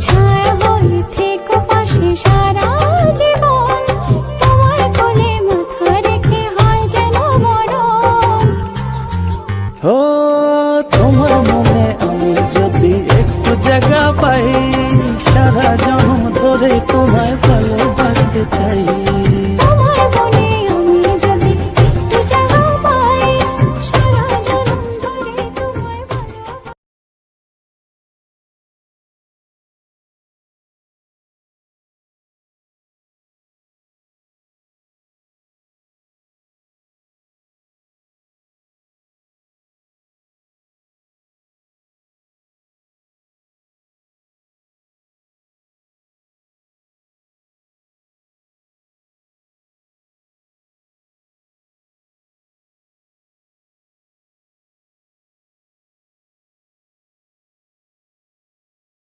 ছায়া হয়ে থেকো পাশে সারা জীবন, তোমার কোলে মাথা রেখে হয় যেন মরণ। ও তোমার মনে আমি যদি একটু জায়গা পাই, সারা জন্ম ধরে তোমায় ভালোবাসতে চাই।